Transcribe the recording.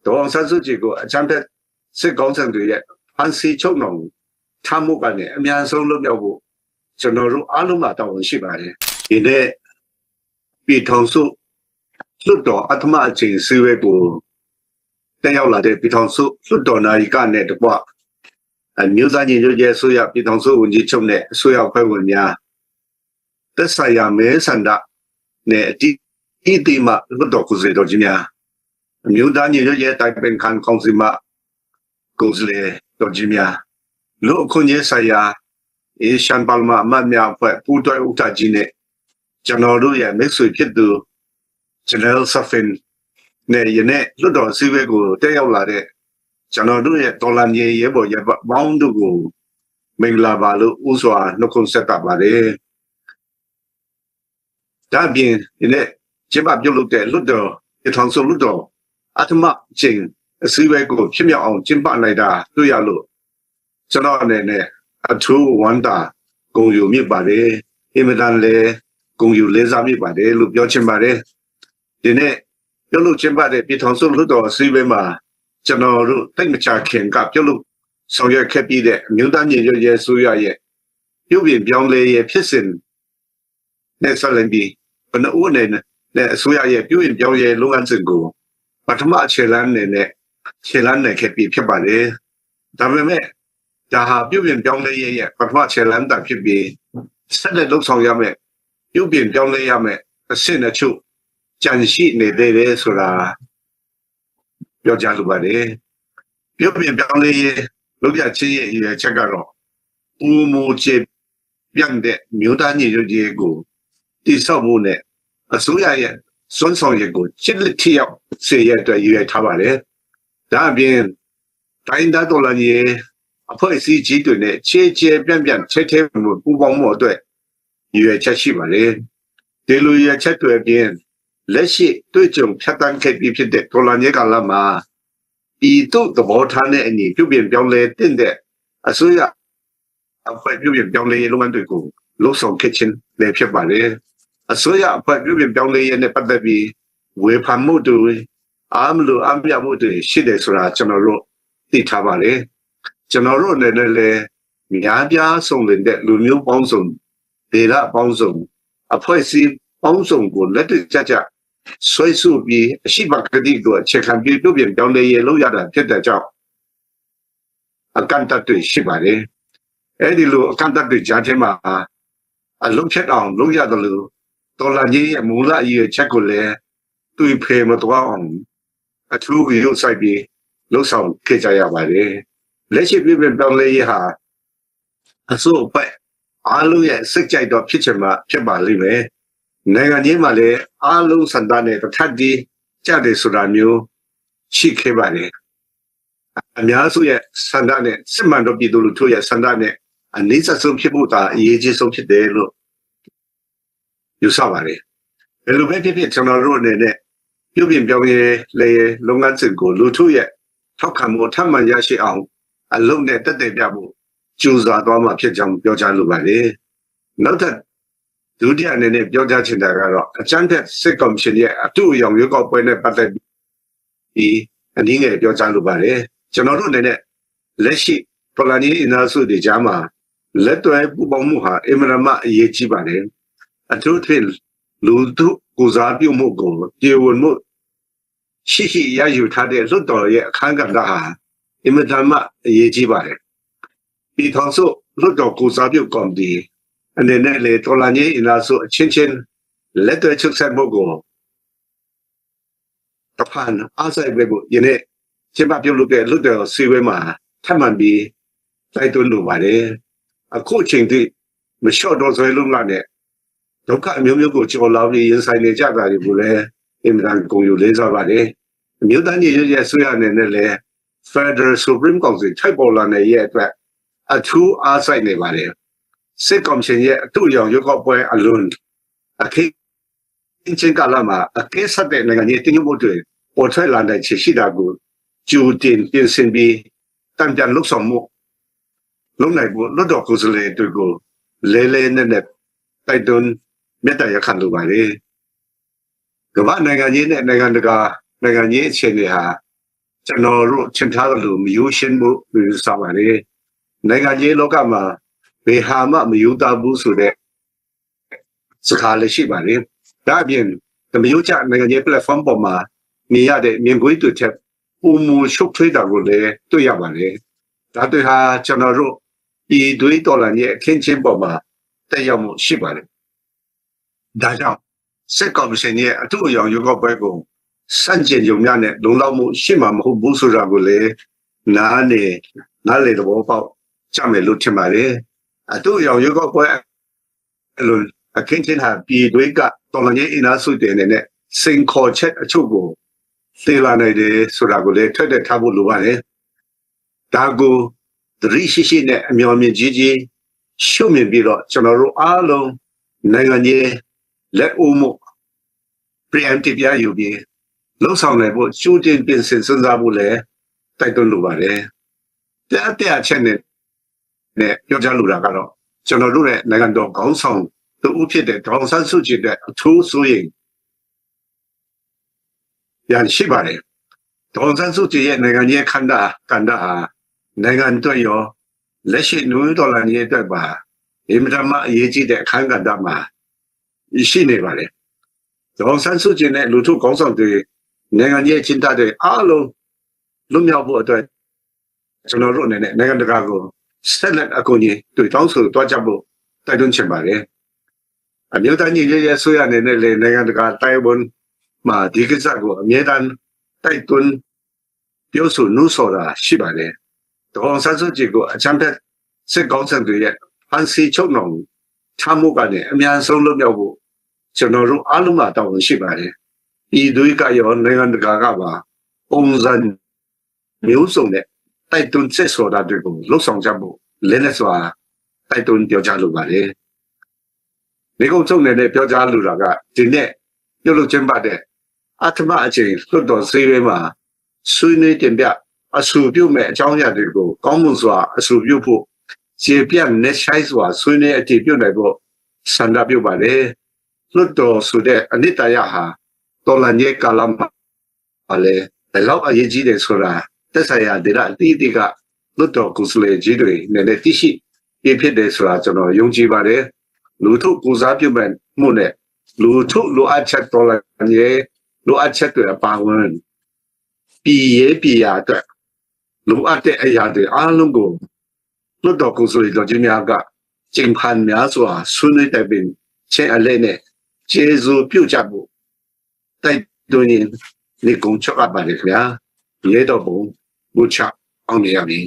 တော့ဆက်စုကြည့်ကိုအချမ်းတဲ့စစ်ကောင်းဆောင်တွေရဲ့ဖန်စီချုပ်နှောင်ထားမှုကနေအများဆုံးလုပ်ရောက်ဖို့ကျွန်တော်တို့အားလုံးမှာတောင်းဝန်ရှိပါတယ်ဒီနေ့ပြည်ထောင်စုလွတ်တော်အထမအချိန်စည်းဝေးကိုတက်ရောက်လာတဲ့ပြည်ထောင်စုလွတ်တော်နာယကနဲ့တကွအမျိုးသားညီညွတ်ရေးအစိုးရပြည်ထောင်စုဝန်ကြီးချုပ်နဲ့အစိုးရဖွဲ့ဝင်များသက်ဆိုင်ရာမဲဆန္ဒနဲ့အတိအမှလွတ်တော်ကိုယ်စားလှယ်တော်ကြီးများအမျိုးသားညီညွတ်ရေးတိုင်ပင်ခံကောင်စီမှကိုယ်စားလှယ်တော်ကြီးများလူအခွင့်အရေးဆိုင်ရာအေရှန်ပါလမအမတ်များအဖွဲ့ပူးတွဲဥက္ကဋ္ဌကြီးနဲ့ကျွန်တော်တို့ရဲ့မိတ်ဆွေဖြစ်သူGeneral Safin နဲ့ယနေ့လွတ်တော်စည်းဝေးကိုတက်ရောက်လာတဲ့ကျွန်တော်တို့ရဲ့တော်လန်ရေးရဲဘော်ရဲဘောင်းတို့ကိုမင်္ဂလာပါလို့ဥစွာနှုတ်ခွန်းဆက်တာပါတယ်ဒါပြင်ဒီနေ့ကျင်းပပြုလုပ်တဲ့လွတ်တော်ပြည်ထောင်စုလွတ်တော်အထမချင်းအစည်းအဝေးကိုဖြစ်မြောက်အောင်ကျင်းပနိုင်တာတွေ့ရလို့ကျွန်တော်အနေနဲ့အထူးဝမ်းသာဂုဏ်ယူမိပါတယ်အင်မတန်လည်းဂုဏ်ယူလေးစားမိပါတယ်လို့ပြောချင်ပါတယ်ဒီနေ့ပြုလုပ်ကျင်းပတဲ့ပြည်ထောင်စုလွှတ်တော်အစည်းအဝေးမှာကျွန်တော်တို့တိတ်မချခင်ကပြုလုပ်ဆောင်ရွက်ခဲ့ပြီးတဲ့အမျိုးသားညီညွတ်ရေးအစိုးရရဲ့ပြုပြင်ပြောင်းလဲရေးဖြစ်စဉ်နဲ့ဆက်လက်ပြီးဘယ်နှဦးအနေနဲ့အစိုးရရဲ့ပြုပြင်ပြောင်းလဲလုပ်ငန်းစဉ်ကိုပထမခြေလှမ်းနဲ့ခြေလှမ်းနဲ့ခဲ့ပြီးဖြစ်ပါတယ်ဒါပေမဲ့ဒါဟာပြုပြင်ပြောင်းလဲရေးရဲ့ပထမခြေလှမ်းတာဖြစ်ပြီးဆက်လက်လုပ်ဆောင်ရမယ်ပြုပြင်ပြောင်းလဲရမယ်အဆင့်အချို့ကြံရှိနေသေးတယ်ဆိုတာပြောကြလိုပါတယ်ပြုပြင်ပြောင်းလဲရေးလုပ်ရချင်းရဲ့အရေးချက်ကတော့ဦးမိုးချပြန့်တဲ့မြို့သားညီညွတ်ရေးကိုတိဆောက်ဖို့နဲ့အစိုးရရဲ့စွမ်းဆောင်ရည်ကိုချစ်လက်ထရောက်စေရတဲ့ရည်ရွယ်ထားပါတယ်ဒါအပြင်တိုင်းဒေသတော်လှန်ရေးအဖွဲ့အစည်းကြီးတွေနဲ့ခြေပြန့်ထဲထဲမှုပူးပေါင်းမှုအတွက်ရည်ရွယ်ချက်ရှိပါတယ်ဒီလိုရည်ရွယ်ချက်တွေအပြင်လက်ရှိတွေ့ကြုံဖြတ်တန်းခဲ့ပြီးဖြစ်တဲ့တော်လှန်ရေးကာလမှာဤသို့သဘောထားတဲ့အညီပြုပြင်ပြောင်းလဲတဲ့အစိုးရအဖွဲ့ပြုပြင်ပြောင်းလဲရေးလုပ်ငန်းတွေကိုလှုပ်ဆောင်ခဲ့ခြင်းလည်းဖြစ်ပါတယ်အစိုးရအဖွဲ့ပြုပြင်ပြောင်းလဲရေးနဲ့ပတ်သက်ပြီးဝေဖန်မှုတွေအားမလို့အပြမှုတွေရှိတယ်ဆိုတာကျွန်တော်တို့သိထားပါတယ်ကျွန်တော်တို့အနေနဲ့လည်းများပြားဆုံးတဲ့လူမျိုးပေါင်းစုံဒေသပေါင်းစုံအဖွဲ့အစည်းပေါင်းစုံကိုလက်တွေ့ကျဆွဲဆုပြီးအရှိမကတိကိုအခြေခံပြီးပြုပြင်ပြောင်းလဲရေးလုပ်ရတာဖြစ်တဲ့ကြောင့်အကန့်အသတ်တွေရှိပါတယ်အဲဒီလိုအကန့်အသတ်တွေကြားထဲမှာအလုံးချက်အောင်လုပ်ရတယ်လို့တော်လှန်ရေးရဲ့မူလအရေးချက်ကိုလည်းတွေ့ဖေမတော်အောင်အထူးရုပ်ဆိုင်ပြီးလှုပ်ဆောင်ခဲ့ကြရပါတယ်လက်ရှိပြုပြင်ပြောင်းလဲရေးဟာအစိုးရအားလုံးရဲ့စိတ်ကြိုက်တော့ဖြစ်ချင်မှဖြစ်ပါလိမ့်မယ်နိုင်ငံကြီးမှာလည်းအားလုံးစံတန်းနဲ့တစ်ထပ်တည်းကြတယ်ဆိုတာမျိုးရှိခဲ့ပါတယ်အများစုရဲ့စံတန်းနဲ့စစ်မှန်တော့ပြည်သူလူထုရဲ့စံတန်းနဲ့အနည်းဆုံးဖြစ်ဖို့သာအရေးကြီးဆုံးဖြစ်တယ်လို့ယူဆပါတယ်ဘယ်လိုပဲဖြစ်ဖြစ်ကျွန်တော်တို့အနေနဲ့ပြုပြင်ပြောင်းလဲလေလုပ်ငန်းစဉ်ကိုလူထုရဲ့ထောက်ခံမှုထပ်မံရရှိအောင်အလုံးနဲ့တက်တဲ့ပြဖို့ကြိုးစားသွားမှာဖြစ်ကြောင်းပြောကြားလိုပါတယ်နောက်ထပ်ဒုတိယအနေနဲ့ပြောကြားချင်တာကတော့အချမ်းတဲ့စစ်ကော်မရှင်ရဲ့အတူအယောင်ရွေးကောက်ပွဲနဲ့ပတ်သက်ပြီးအနည်းငယ်ပြောကြားလိုပါတယ်ကျွန်တော်တို့အနေနဲ့လက်ရှိပလန်ရေးအင်အားစုတွေကြားမှာလက်တွဲပူးပေါင်းမှုဟာအင်မတန်မှအရေးကြီးပါတယ်အထူးသဖြင့်လူထုကိုစားပြုမှုကိုပြေဝမှုရှိရယူထားတဲ့လွတ်တော်ရဲ့အခမ်းကဏ္ဍဟာအင်မတန်မှအရေးကြီးပါတယ်ပြည်ထောင်စုလွတ်တော်ကိုစားပြုကော်မတီအနေနဲ့လေတော်လှန်ရေးအင်အားစုအချင်းချင်းလက်တွဲချုပ်ဆက်မှုကိုတဖန်အားစိုက်ပေးဖို့ယနေ့ကျင်းပပြုလုပ်တဲ့လွတ်တော်စည်းဝေးမှာထပ်မံပြီးတိုက်တွန်းလိုပါတယ်အခုအချိန်ထိမလျှော့တော့ဆွဲလုံးလာတဲ့ဒုက္ခအမျိုးမျိုးကိုကြော်လာပြီးရင်ဆိုင်နေကြတာတွေကိုလည်းအင်မတန်ဂုဏ်ယူလေးစားပါတယ်အမျိုးသားညီညွတ်ရေးအစိုးရအနေနဲ့လည်း Federal Supreme Council ထိုက်ပေါ်လာတဲ့ရဲ့အတွက်အထူးအားစိုက်နေပါတယ်စစ်ကော်မရှင်ရဲ့အတူအယောင်ရွေးကောက်ပွဲအလွန်အခင်းချင်းကာလမှာအကဲဆက်တဲ့နိုင်ငံရေးတင်းကျပ်မှုတွေပေါ်ထွက်လာတဲ့ရှိတာကိုကြိုတင်ပြင်ဆင်ပြီးတံပြန်လှုပ်ဆောင်မှုလုံနိုင်ဖို့လွတ်တော်ကိုယ်စားလှယ်တွေကိုလဲလဲနဲ့တိုက်တွန်းမြတ်တရခံလိုပါလေကမ္ဘာနိုင်ငံကြီးနဲ့နိုင်ငံတကာနိုင်ငံကြီးအခြေအနေဟာ ကျွန်တော်တို့ချင်ထားသလိုမယူရှင်းမှုပြုစားပါလေနိုင်ငံကြီးလောကမှာဘေဟာမမယူတာဘူးဆိုတဲ့စကားလည်းရှိပါလေဒါအပြင်မယူချနိုင်ငံကြီး platform ပေါ်မှာနေရတဲ့မြင်ကွင်းတွေချက်ပုံမရှုပ်ထွေးတာကိုလည်းတွေ့ရပါလေဒါတွေဟာကျွန်တော်တို့ဒီတွေးတော်လာရဲ့အခင်းချင်းပေါ်မှာတက်ရောက်မှုရှိပါလေဒါကြောင့်စစ်ကော်မရှင်ရဲ့အထူးအယောင်ရွေးကောက်ပွဲကိုစန့်ကျင်ယုံများနဲ့လုံလောက်မှုရှိမှာမဟုတ်ဘူးဆိုတာကိုလည်းနားလေသဘောပေါက်ကြမယ်လို့ထင်ပါတယ်အထူးအယောင်ရွေးကောက်ပွဲအဲ့လိုအခင်းချင်းဟာပြည်သွေးကတော်လှန်ရေးအင်အားစုတွေနဲ့စင်ခေါ်ချက်အချို့ကိုသေလာနိုင်တယ်ဆိုတာကိုလည်းထွက်တဲ့ထားဖို့လိုပါတယ်ဒါကိုသတိရှိရှိနဲ့အမျှော်မြင်ကြီးရှုမြင်ပြီးတော့ကျွန်တော်တို့အားလုံးနိုင်ငံရေးလက်ဦးမှု preemptive ရယူပြီးလှုပ်ဆောင်နိုင်ဖို့ကျူးတင်ပြင်ဆင်စဉ်းစားဖို့လည်းတိုက်တွန်းလိုပါတယ်တဲ့အချက်နဲ့ပြောကြားလိုတာကတော့ကျွန်တော်တို့ရဲ့နိုင်ငံတော်ခေါင်းဆောင်သူဦးဖြစ်တဲ့ဒေါအောင်ဆန်းစုကြည်တဲ့အထူးဆိုရင်ရရှိပါတယ်ဒေါအောင်ဆန်းစုကြည်ရဲ့နိုင်ငံရေးကဏ္ဍဟာနိုင်ငံအတွက်ရောလက်ရှိနွေးတော်လှန်ရေးအတွက်ပါအင်မတန်မှအရေးကြီးတဲ့အခန်းကဏ္ဍမှာရှိနေပါတယ်ဒေါအောင်ဆန်းစုကြည်နဲ့လူထုခေါင်းဆောင်တွေနိုင်ငံရေးချင်းတာတွေအားလုံးလွတ်မြောက်ဖို့အတွက်ကျွန်တော်တို့အနေနဲ့နိုင်ငံတကာကိုဆက်လက်အကူအညီတွေ့တောင်းဆိုတွားကြဖို့တိုက်တွန်းချင်ပါတယ်အမျိုးသားညီညွတ်ရေးဆိုရအနေနဲ့လည်းနိုင်ငံတကာတိုင်ဝမ်မှာဒီကိစ္စကိုအမြဲတမ်းတိုက်တွန်းပြောဆိုနှိုးဆော်တာရှိပါတယ်ဒေါအောင်ဆန်းစုကြည်ကိုအချမ်းဖက်စစ်ကောင်းဆောင်တွေရဲ့ဖန်စီချုပ်နှောင်ချမှုကနေအများဆုံးလွတ်မြောက်ဖို့ကျွန်တော်တို့အားလုံးမှာတောင်းဝန်ရှိပါတယ်ဒီတွေကရောနိုင်ငံတကာကပါပုံစံမျိုးစုံနဲ့တိုက်တွန်းဆက်ဆိုတာတွေကိုလှုပ်ဆောင်ကြဖို့လည်းလက်စွာတိုက်တွန်းပြောကြားလိုပါတယ်ဒီကုန်းချုပ်နေတဲ့ပြောကြားလိုတာကဒီနေ့ပြုလုပ်ခြင်းပါတဲ့အထမအချိန်လွတ်တော်စေးရဲမှာဆွေးနွေးတင်ပြအဆူပြုမဲ့အကြောင်းအရာတွေကိုကောင်းမွန်စွာအဆူပြုဖို့ခြေပြတ်နဲ့ရှိုင်းစွာဆွေးနွေးအတည်ပြုနိုင်ဖို့ဆန္ဒပြုပါတယ်လွတ်တော်ဆိုတဲ့အနိတ္တယဟာတော်လန်ရဲ့ကာလမှာလည်းဘယ်လောက်အရေးကြီးတယ်ဆိုတာသက်ဆိုင်ရာဒေသအသီးသီးကလွတ်တော်ကိုယ်စားလှယ်ကြီးတွေနဲ့သိရှိပြဖြစ်တယ်ဆိုတာကျွန်တော်ယုံကြည်ပါတယ်လူထုကိုစားပြုမဲ့မှုနဲ့လူထုလိုအပ်ချက်တော်လန်ရဲ့လိုအပ်ချက်တွေအပါအဝင်ပြည်ရာအတွက်လိုအပ်တဲ့အရာတွေအားလုံးကိုလွတ်တော်ကိုယ်စားလှယ်ကြီးများကကျင့်ဖန်များစွာဆွေးနွေးတဲ့ပင်ချင်းအလဲနဲ့ကျေစုပြုကြဖို့တိုက်တွန်းနေကုန်းချုပ်အပ်ပါတယ်ခင်ဗျာရဲတော်ဘုံဘုချအောင်ရမည်